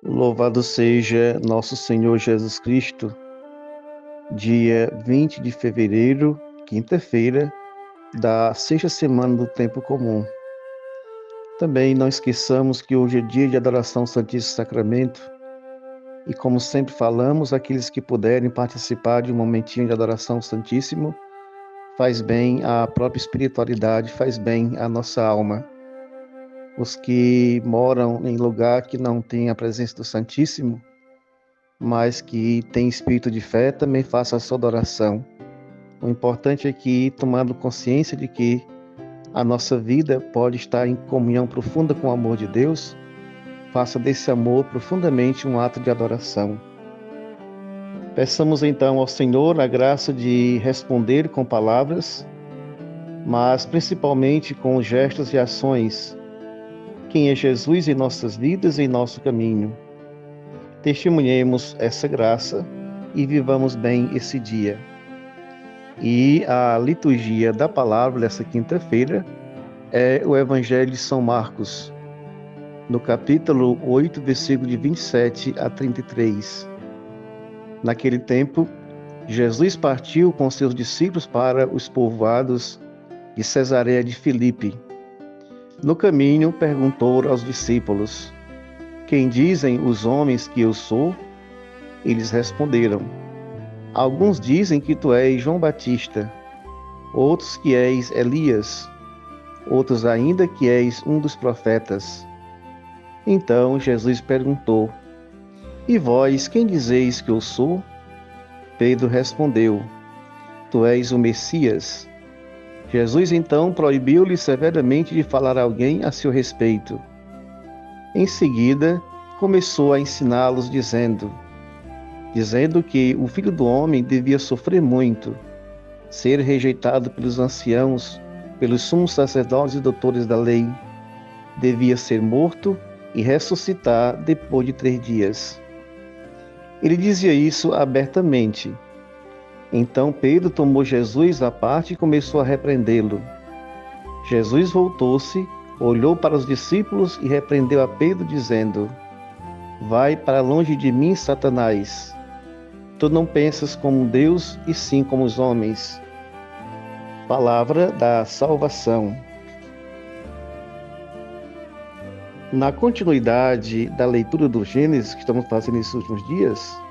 Louvado seja nosso Senhor Jesus Cristo, dia 20 de fevereiro, quinta-feira, da sexta semana do tempo comum. Também não esqueçamos que hoje é dia de adoração ao Santíssimo Sacramento e, como sempre falamos, aqueles que puderem participar de um momentinho de adoração ao Santíssimo, faz bem à própria espiritualidade, faz bem à nossa alma. Os que moram em lugar que não tem a presença do Santíssimo, mas que tem espírito de fé, também faça a sua adoração. O importante é que, tomando consciência de que a nossa vida pode estar em comunhão profunda com o amor de Deus, faça desse amor profundamente um ato de adoração. Peçamos então ao Senhor a graça de responder com palavras, mas principalmente com gestos e ações. Quem é Jesus em nossas vidas e em nosso caminho. Testemunhemos essa graça e vivamos bem esse dia. E a liturgia da palavra dessa quinta-feira é o Evangelho de São Marcos, no capítulo 8, versículo de 27 a 33. Naquele tempo, Jesus partiu com seus discípulos para os povoados de Cesareia de Filipe. No caminho, perguntou aos discípulos: "Quem dizem os homens que eu sou?" Eles responderam: "Alguns dizem que tu és João Batista, outros que és Elias, outros ainda que és um dos profetas." Então Jesus perguntou: "E vós, quem dizeis que eu sou?" Pedro respondeu: "Tu és o Messias." Jesus então proibiu-lhe severamente de falar a alguém a seu respeito. Em seguida, começou a ensiná-los dizendo que o Filho do Homem devia sofrer muito, ser rejeitado pelos anciãos, pelos sumos sacerdotes e doutores da lei, devia ser morto e ressuscitar depois de 3 dias. Ele dizia isso abertamente. Então Pedro tomou Jesus à parte e começou a repreendê-lo. Jesus voltou-se, olhou para os discípulos e repreendeu a Pedro, dizendo: "Vai para longe de mim, Satanás. Tu não pensas como Deus, e sim como os homens." Palavra da salvação. Na continuidade da leitura do Gênesis que estamos fazendo nesses últimos dias,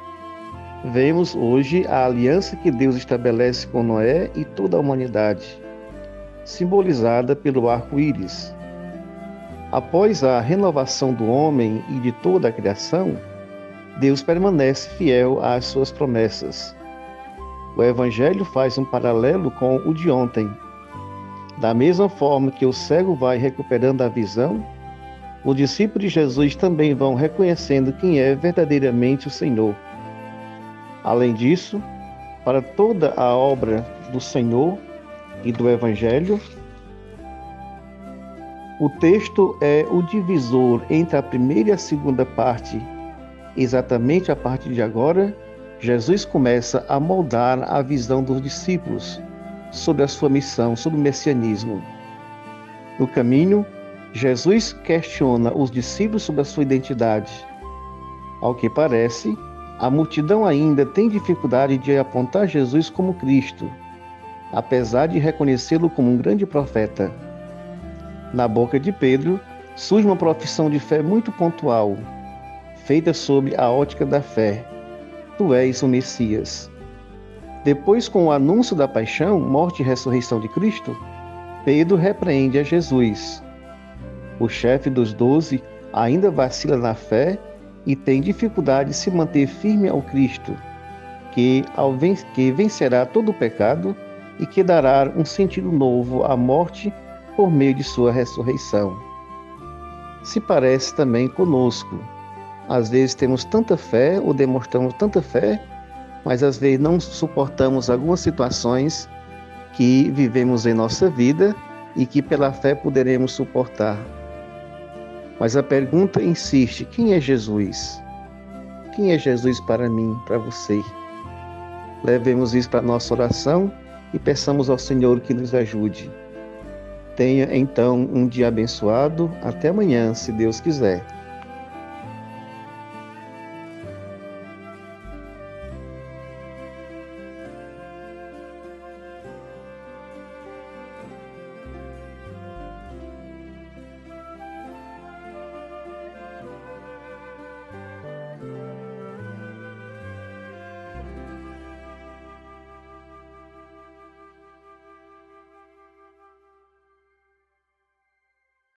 vemos hoje a aliança que Deus estabelece com Noé e toda a humanidade, simbolizada pelo arco-íris. Após a renovação do homem e de toda a criação, Deus permanece fiel às suas promessas. O Evangelho faz um paralelo com o de ontem. Da mesma forma que o cego vai recuperando a visão, os discípulos de Jesus também vão reconhecendo quem é verdadeiramente o Senhor. Além disso, para toda a obra do Senhor e do Evangelho, o texto é o divisor entre a primeira e a segunda parte. Exatamente a partir de agora, Jesus começa a moldar a visão dos discípulos sobre a sua missão, sobre o messianismo. No caminho, Jesus questiona os discípulos sobre a sua identidade. Ao que parece, a multidão ainda tem dificuldade de apontar Jesus como Cristo, apesar de reconhecê-lo como um grande profeta. Na boca de Pedro surge uma profissão de fé muito pontual, feita sob a ótica da fé: "Tu és o Messias." Depois, com o anúncio da paixão, morte e ressurreição de Cristo, Pedro repreende a Jesus. O chefe dos 12 ainda vacila na fé e tem dificuldade de se manter firme ao Cristo, que vencerá todo o pecado e que dará um sentido novo à morte por meio de sua ressurreição. Se parece também conosco. Às vezes temos tanta fé ou demonstramos tanta fé, mas às vezes não suportamos algumas situações que vivemos em nossa vida e que pela fé poderemos suportar. Mas a pergunta insiste: quem é Jesus? Quem é Jesus para mim, para você? Levemos isso para a nossa oração e peçamos ao Senhor que nos ajude. Tenha então um dia abençoado. Até amanhã, se Deus quiser.